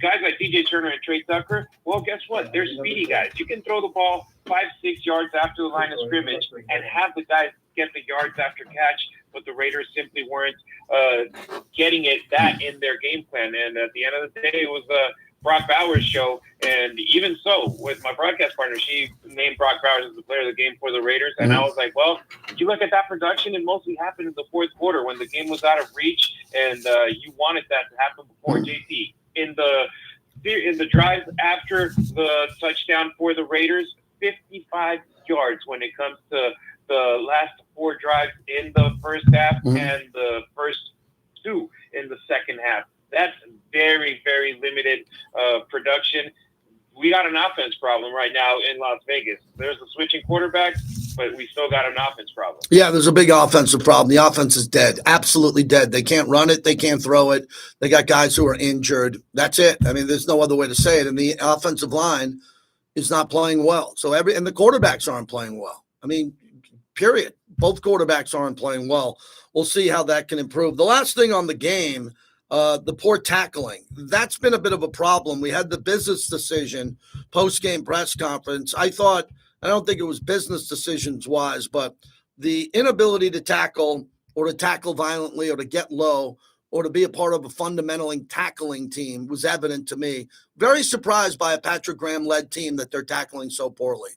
guys like DJ Turner and Trey Tucker, well, guess what? They're speedy guys. You can throw the ball 5-6 yards after the line of scrimmage and have the guys get the yards after catch, but the Raiders simply weren't getting that in their game plan. And at the end of the day, it was Brock Bowers' show. And even so, with my broadcast partner, she named Brock Bowers as the player of the game for the Raiders. And I was like, well, if you look at that production, it mostly happened in the fourth quarter when the game was out of reach, and you wanted that to happen before. JT, in the drive after the touchdown for the Raiders, 55 yards when it comes to the last 4 drives in the first half and the first 2 in the second half. That's very, very limited production. We got an offense problem right now in Las Vegas. There's a switching quarterback, but we still got an offense problem. Yeah, there's a big offensive problem. The offense is dead, absolutely dead. They can't run it. They can't throw it. They got guys who are injured. That's it. I mean, there's no other way to say it. And the offensive line is not playing well. And the quarterbacks aren't playing well. I mean, period. Both quarterbacks aren't playing well. We'll see how that can improve. The last thing on the game, the poor tackling. That's been a bit of a problem. We had the business decision post-game press conference. I don't think it was business decisions wise, but the inability to tackle or to tackle violently or to get low or to be a part of a fundamentally tackling team was evident to me. Very surprised by a Patrick Graham-led team that they're tackling so poorly.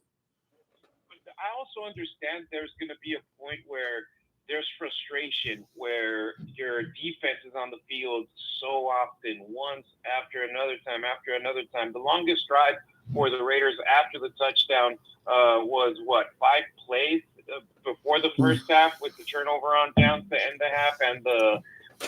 I also understand there's going to be a point where there's frustration, where your defense is on the field so often, once after another time. The longest drive for the Raiders after the touchdown was 5 plays before the first half, with the turnover on downs to end the half and the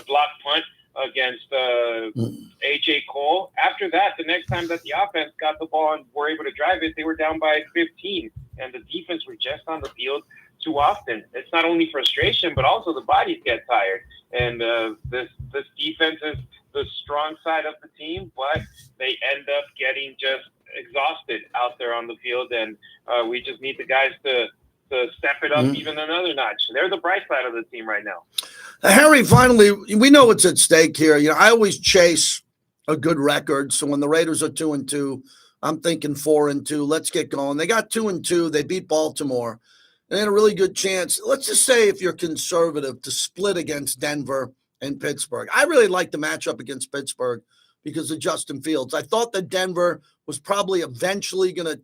block punt against A.J. Cole. After that, the next time that the offense got the ball and were able to drive it, they were down by 15, and the defense were just on the field too often. It's not only frustration, but also the bodies get tired. And this defense is the strong side of the team, but they end up getting just exhausted out there on the field, and we just need the guys to step it up even another notch. They're the bright side of the team right now. Harry, finally, we know what's at stake here. I always chase a good record. So when the Raiders are 2-2, I'm thinking 4-2. Let's get going. They got 2-2. They beat Baltimore. They had a really good chance. Let's just say, if you're conservative, to split against Denver and Pittsburgh. I really like the matchup against Pittsburgh because of Justin Fields. I thought that Denver was probably eventually going to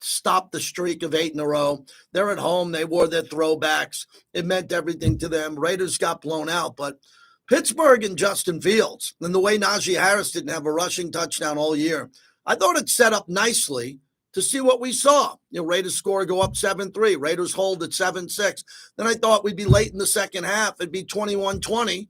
stop the streak of 8 in a row. They're at home. They wore their throwbacks. It meant everything to them. Raiders got blown out. But Pittsburgh and Justin Fields, and the way Najee Harris didn't have a rushing touchdown all year, I thought it set up nicely to see what we saw. Raiders score, go up 7-3. Raiders hold at 7-6. Then I thought we'd be late in the second half. It'd be 21-20.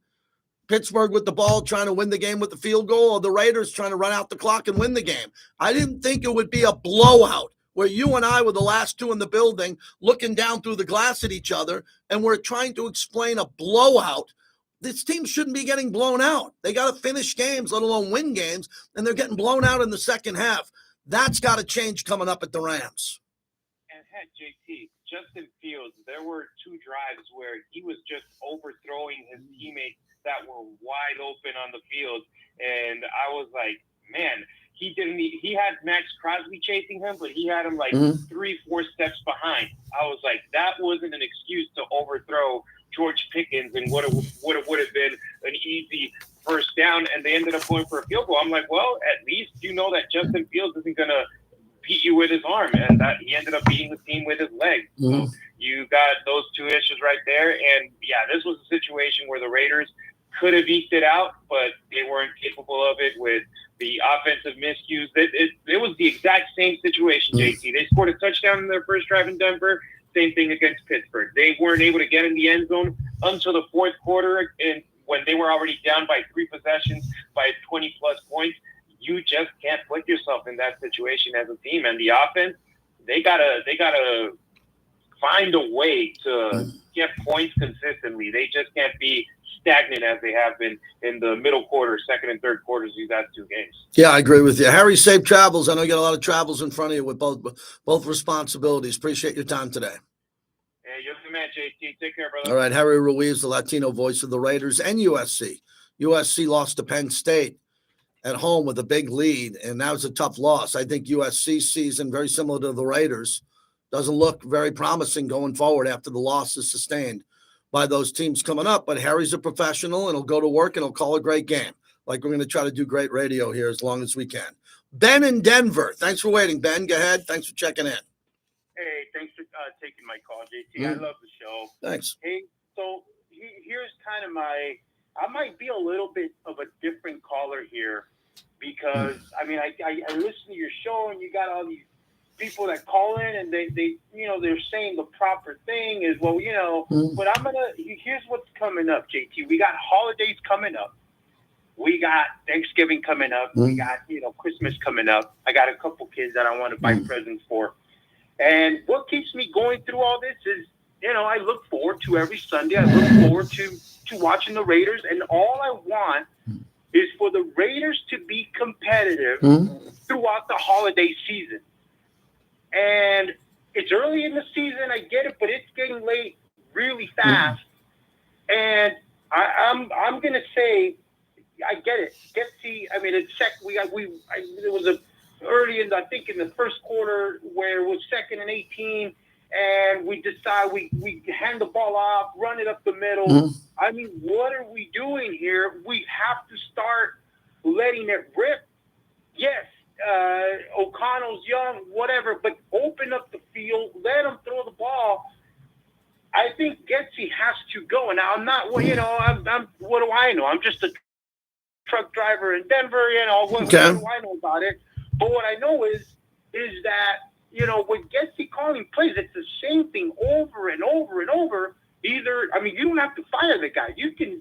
Pittsburgh with the ball trying to win the game with the field goal, or the Raiders trying to run out the clock and win the game. I didn't think it would be a blowout where you and I were the last two in the building looking down through the glass at each other, and we're trying to explain a blowout. This team shouldn't be getting blown out. They got to finish games, let alone win games, and they're getting blown out in the second half. That's got to change coming up at the Rams. And heck, JT, Justin Fields, there were 2 drives where he was just overthrowing his teammates that were wide open on the field. And I was like, man, he had Max Crosby chasing him, but he had him 3-4 steps behind. I was like, that wasn't an excuse to overthrow George Pickens and what would have been an easy first down, and they ended up going for a field goal. I'm like, well, at least you know that Justin Fields isn't going to beat you with his arm, and that he ended up beating the team with his leg. So you got those 2 issues right there, and yeah, this was a situation where the Raiders could have eked it out, but they weren't capable of it with the offensive miscues. It was the exact same situation, JT. They scored a touchdown in their first drive in Denver. Same thing against Pittsburgh. They weren't able to get in the end zone until the fourth quarter, and when they were already down by 3 possessions by 20-plus points. You just can't put yourself in that situation as a team. And the offense they gotta find a way to get points consistently. They just can't be stagnant as they have been in the middle quarter, second and third quarters these last two games. Yeah, I agree with you. Harry, safe travels. I know you got a lot of travels in front of you with both responsibilities. Appreciate your time today. Hey, you're the man, JT. Take care, brother. All right, Harry Ruiz, the Latino voice of the Raiders and USC. USC lost to Penn State at home with a big lead, and that was a tough loss. I think USC's season, very similar to the Raiders, doesn't look very promising going forward after the losses sustained by those teams coming up. But Harry's a professional, and he'll go to work, and he'll call a great game. Like we're going to try to do great radio here as long as we can. Ben in Denver. Thanks for waiting, Ben. Go ahead. Thanks for checking in. Hey, thanks for taking my call, JT. I love the show. Thanks. Hey, so here's kind of I might be a little bit of a different caller here because, I mean, I listen to your show and you got all these people that call in and they they're saying the proper thing is, well, but here's what's coming up, JT. We got holidays coming up. We got Thanksgiving coming up. We got, Christmas coming up. I got a couple kids that I want to buy presents for. And what keeps me going through all this is, I look forward to every Sunday. I look forward to watching the Raiders. And all I want is for the Raiders to be competitive throughout the holiday season. And it's early in the season. I get it, but it's getting late really fast. And I'm going to say, I get it. I mean, it's it was early in the first quarter where it was 2nd and 18, and we decide we hand the ball off, run it up the middle. I mean, what are we doing here? We have to start letting it rip. Yes, O'Connell's young, whatever, but open up the field, let him throw the ball. I think Getsy has to go. Now, I'm not, what do I know? I'm just a truck driver in Denver, what do I know about it? But what I know is that, when Getsy calling plays, it's the same thing over and over and over. You don't have to fire the guy. You can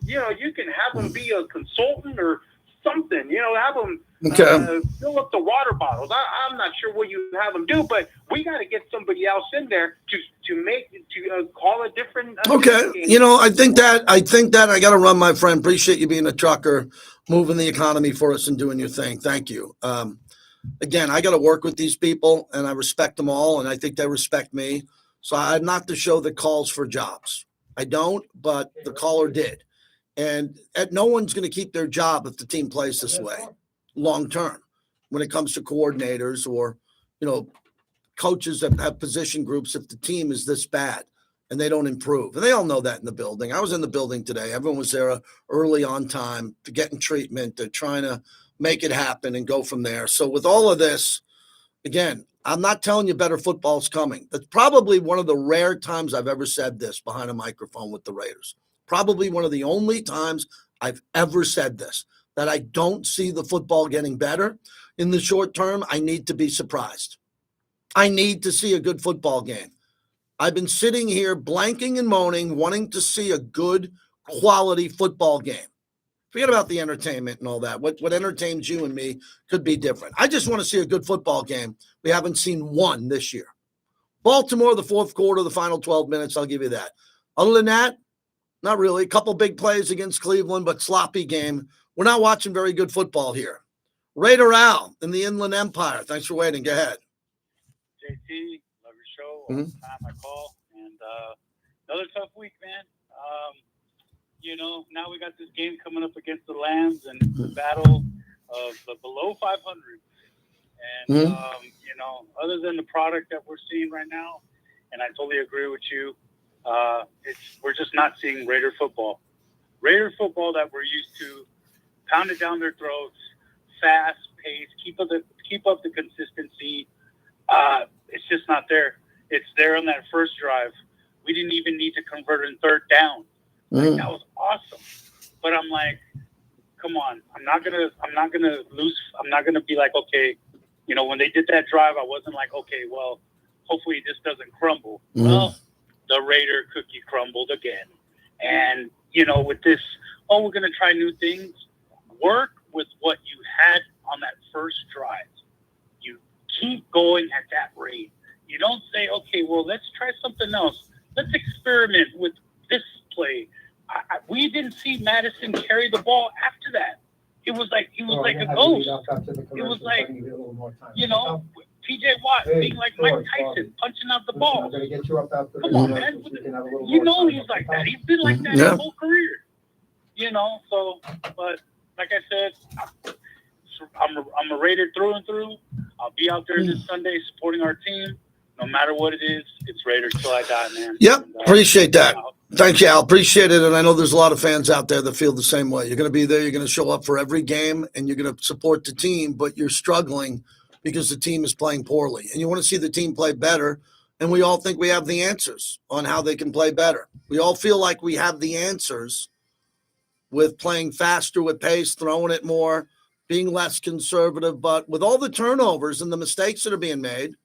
have him be a consultant or something, have him fill up the water bottles. I'm not sure what you have him do, but we got to get somebody else in there to call a different. Okay. I think that I got to run, my friend. Appreciate you being a trucker, moving the economy for us and doing your thing. Thank you. Again, I got to work with these people, and I respect them all, and I think they respect me. So I'm not the show that calls for jobs. I don't, but the caller did. And no one's going to keep their job if the team plays this way long term when it comes to coordinators or, coaches that have position groups if the team is this bad and they don't improve. And they all know that in the building. I was in the building today. Everyone was there early on time to getting treatment, to trying to make it happen and go from there. So with all of this, again, I'm not telling you better football's coming. That's probably one of the rare times I've ever said this behind a microphone with the Raiders. Probably one of the only times I've ever said this, that I don't see the football getting better in the short term. I need to be surprised. I need to see a good football game. I've been sitting here blanking and moaning, wanting to see a good quality football game. Forget about the entertainment and all that. What entertains you and me could be different. I just want to see a good football game. We haven't seen one this year. Baltimore, the fourth quarter, the final 12 minutes, I'll give you that. Other than that, not really. A couple big plays against Cleveland, but sloppy game. We're not watching very good football here. Raider Al in the Inland Empire. Thanks for waiting. Go ahead. JT, love your show. All the time I call. And another tough week, man. Now we got this game coming up against the Lambs and the battle of the below 500. And, other than the product that we're seeing right now, and I totally agree with you, we're just not seeing Raider football. Raider football that we're used to, pounded down their throats, fast pace, keep up the consistency. It's just not there. It's there on that first drive. We didn't even need to convert in third down. That was awesome. But I'm like, come on. I'm not gonna lose. I'm not gonna be like, okay, when they did that drive, I wasn't like, okay, well, hopefully this doesn't crumble. Well, the Raider cookie crumbled again. And, with this, we're going to try new things. Work with what you had on that first drive. You keep going at that rate. You don't say, okay, well, let's try something else. Let's experiment with this play. We didn't see Madison carry the ball after that. It was like a ghost. It was like, you know, T.J. Watt being like Mike Tyson, punching out the ball. I'm gonna get you up after Come on, man. You know he's like that. He's been like that his whole career. You know, so, but like I said, I'm a Raider through and through. I'll be out there this Sunday supporting our team. No matter what it is, it's Raiders till I die, man. Yep, And, appreciate that. Thank you, Al. Appreciate it. And I know there's a lot of fans out there that feel the same way. You're going to be there. You're going to show up for every game, and you're going to support the team, but you're struggling because the team is playing poorly. And you want to see the team play better, and we all think we have the answers on how they can play better. We all feel like we have the answers with playing faster with pace, throwing it more, being less conservative. But with all the turnovers and the mistakes that are being made,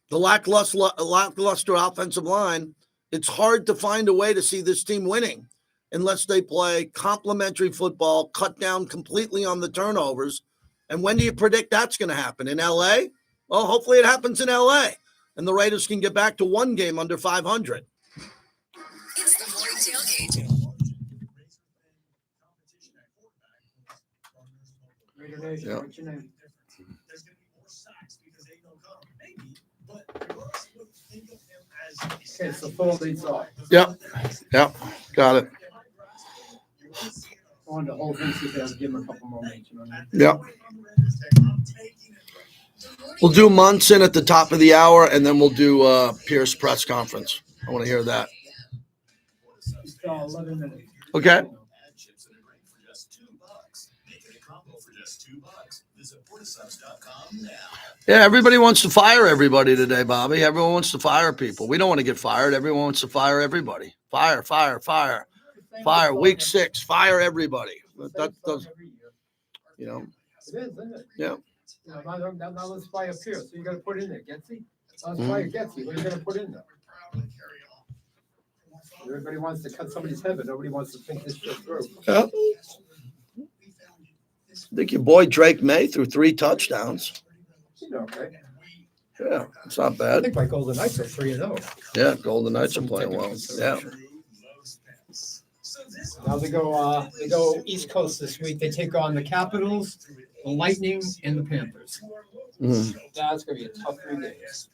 the lackluster offensive line, it's hard to find a way to see this team winning unless they play complementary football, cut down completely on the turnovers. And when do you predict that's going to happen? In L.A.? Well, hopefully it happens in L.A. and the Raiders can get back to one game under 500. It's the morning tailgate. Raider Nation, Yeah. what's your name? Okay, so full leads off. Yep, got it. On the whole thing, so you have to give him a couple more minutes, you know what I mean? Yep. We'll do Monson at the top of the hour, and then we'll do Pierce press conference. I want to hear that. Just 11 minutes. Okay. Yeah, everybody wants to fire everybody today, Bobby. Everyone wants to fire people. We don't want to get fired. Everyone wants to fire everybody. Fire. Fire. Week 6, fire everybody. That does, you know. It is, isn't it? Yeah. You know, now let's fire Pierce. So you got to put in there, Getsy. Let's fire Getsy. What are you going to put in there? Everybody wants to cut somebody's head, but nobody wants to think this shit through. Yeah. I think your boy Drake May threw 3 touchdowns. You know, okay. Yeah, it's not I bad. think my Golden Knights are 3-0. Yeah, Golden Knights are playing well. Yeah. Now they go East Coast this week. They take on the Capitals, the Lightning, and the Panthers. Mhm. That's gonna be a tough 3 days.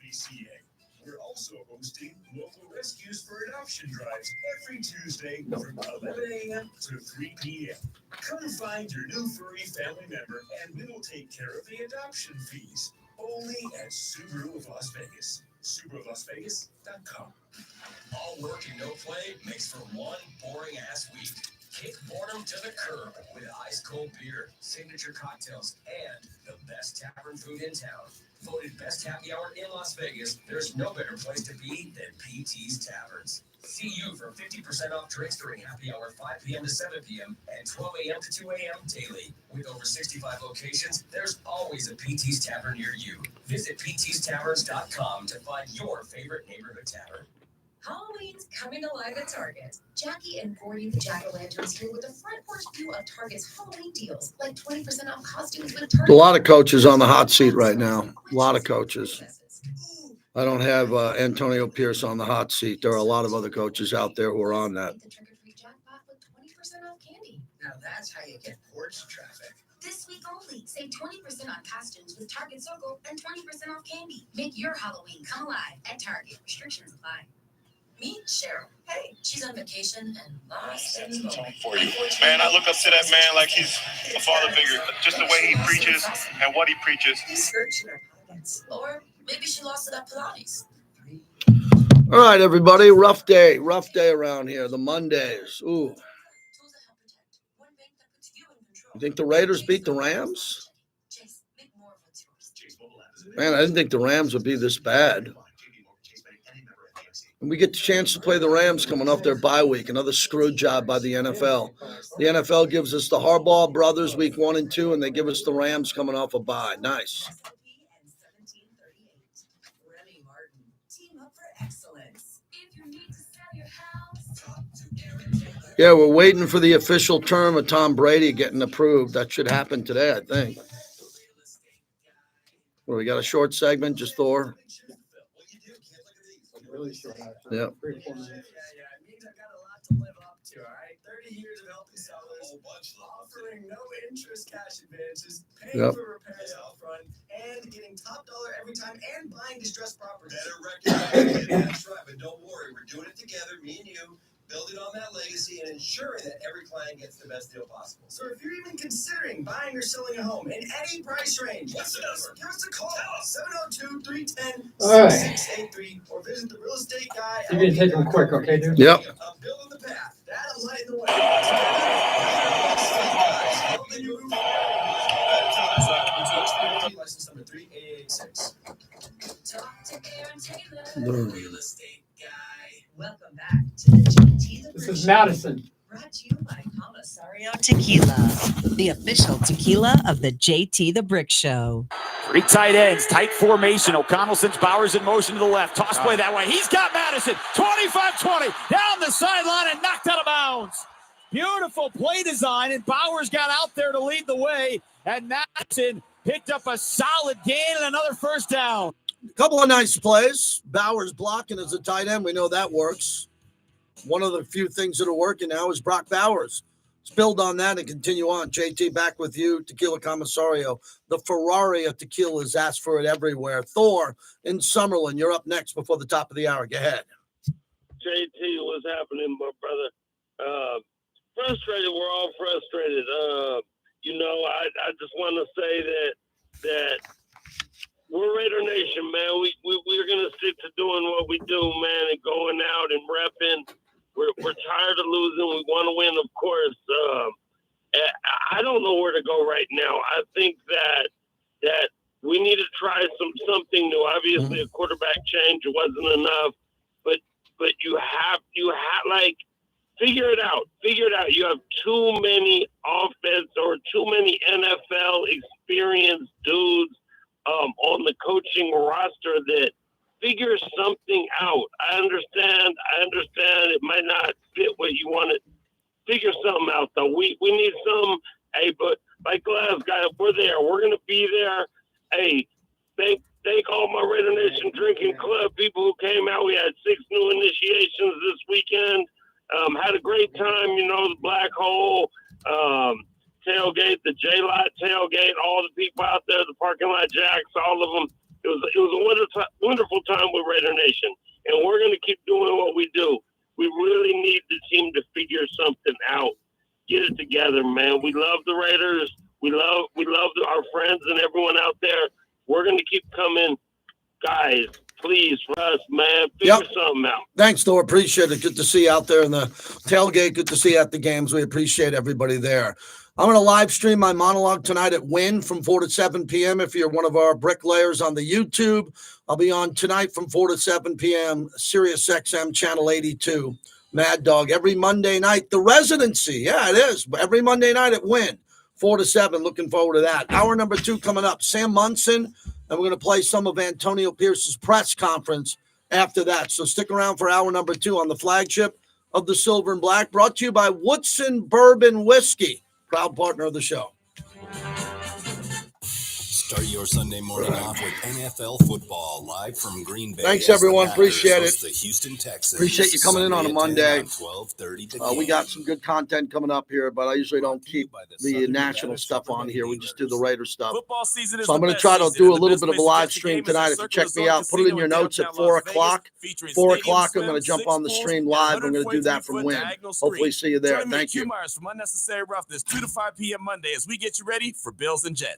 We're also hosting local rescues for adoption drives every Tuesday from 11 a.m. to 3 p.m. Come find your new furry family member and we will take care of the adoption fees. Only at Subaru of Las Vegas. SubaruofLasVegas.com. All work and no play makes for one boring-ass week. Kick boredom to the curb with ice-cold beer, signature cocktails, and the best tavern food in town. Voted best happy hour in Las Vegas, there's no better place to be than PT's Taverns. See you for 50% off drinks during happy hour 5 p.m. to 7 p.m. and 12 a.m. to 2 a.m. daily. With over 65 locations, there's always a PT's Tavern near you. Visit ptstaverns.com to find your favorite neighborhood tavern. Halloween's coming alive at Target. Jackie and Gordy the Jack-O-Lanterns here with a front porch view of Target's Halloween deals, like 20% off costumes with Target. A lot of coaches on the hot seat right now. A lot of coaches. I don't have Antonio Pierce on the hot seat. There are a lot of other coaches out there who are on that. The trick-or-treat jackpot with 20% off candy. Now that's how you get porch traffic. This week only, save 20% on costumes with Target Circle and 20% off candy. Make your Halloween come alive at Target. Restrictions apply. Meet Cheryl. Hey, she's on vacation and lost For you. Man, I look up to that man like he's a father figure. Just the way he preaches and what he preaches. He's searching her pockets. Or maybe she lost it at Pilates. All right, everybody. Rough day around here. The Mondays. Ooh. You think the Raiders beat the Rams? Man, I didn't think the Rams would be this bad. And we get the chance to play the Rams coming off their bye week. Another screw job by the NFL. The NFL gives us the Harbaugh brothers week 1 and 2, and they give us the Rams coming off a bye. Nice. Yeah, we're waiting for the official term of Tom Brady getting approved. That should happen today, I think. Well, we got a short segment, just Thor. really short. Actually. Yeah. 3 or 4 minutes. Yeah. It means I've got a lot to live up to, all right? 30 years of helping sellers, offering no interest cash advances, paying Yep. for repairs out front, and getting top dollar every time, and buying distressed properties. Better recognize it. That's right, but don't worry. We're doing it together, me and you. Building on that legacy and ensuring that every client gets the best deal possible. So if you're even considering buying or selling a home in any price range, what's the number? Give us a call. 702-310-6683 or visit the real estate guy. You're gonna take them quick, okay, dude? Yep. I'm building the path. That'll lighten the way. Building your roof. License number 3886. Talk to Aaron Taylor. Real estate guy. Welcome back to the JT the This Brick is Show, Madison. brought to you by Commissariat Tequila, the official tequila of the JT the Brick Show. Three tight ends, tight formation. O'Connell sends Bowers in motion to the left. Toss play that way. He's got Madison. 25-20. Down the sideline and knocked out of bounds. Beautiful play design, and Bowers got out there to lead the way. And Madison picked up a solid gain and another first down. A couple of nice plays. Bowers blocking as a tight end. We know that works. One of the few things that are working now is Brock Bowers. Let's build on that and continue on. JT, back with you. Tequila Commissario. The Ferrari of tequila is asked for it everywhere. Thor in Summerlin, you're up next before the top of the hour. Go ahead. JT, what's happening, my brother? Frustrated. We're all frustrated. I just want to say that we're Raider Nation, man. We're gonna stick to doing what we do, man, and going out and repping. We're tired of losing. We want to win, of course. I don't know where to go right now. I think that we need to try something new. Obviously, a quarterback change wasn't enough, but you have like figure it out. Figure it out. You have too many offense or too many NFL experienced dudes on the coaching roster that figure something out. I understand it might not fit what you want to figure something out though. We need some, but like last guy, we're there. We're gonna be there. Hey, thank all my Raider Nation drinking club people who came out. We had 6 new initiations this weekend. Had a great time, the Black Hole, tailgate, the J-Lot tailgate, all the people out there, the parking lot jacks, all of them. It was a wonderful time with Raider Nation, and we're going to keep doing what we do. We really need the team to figure something out. Get it together, man. We love the Raiders. We love our friends and everyone out there. We're going to keep coming. Guys, please, Russ, man, figure something out. Thanks, Thor. Appreciate it. Good to see you out there in the tailgate. Good to see you at the games. We appreciate everybody there. I'm going to live stream my monologue tonight at Win from 4 to 7 p.m. If you're one of our bricklayers on the YouTube, I'll be on tonight from 4 to 7 p.m. Sirius XM Channel 82. Mad Dog every Monday night. The Residency. Yeah, it is. Every Monday night at Win. 4 to 7. Looking forward to that. Hour number 2 coming up. Sam Monson. And we're going to play some of Antonio Pierce's press conference after that. So stick around for hour number 2 on the flagship of the Silver and Black, brought to you by Woodson Bourbon Whiskey, proud partner of the show. Start your Sunday morning off with NFL football live from Green Bay. Thanks, everyone. Appreciate it. The Houston Texans. Appreciate you coming in on a Monday. 12:30. We got some good content coming up here, but I usually don't keep the national stuff on here. We just do the Raider stuff. So I'm going to try to do a little bit of a live stream tonight. If you check me out, put it in your notes at 4 o'clock. 4 o'clock, I'm going to jump on the stream live. I'm going to do that from Win. Hopefully see you there. Thank you. From Unnecessary Roughness, 2 to 5 p.m. Monday as we get you ready for Bills and Jets.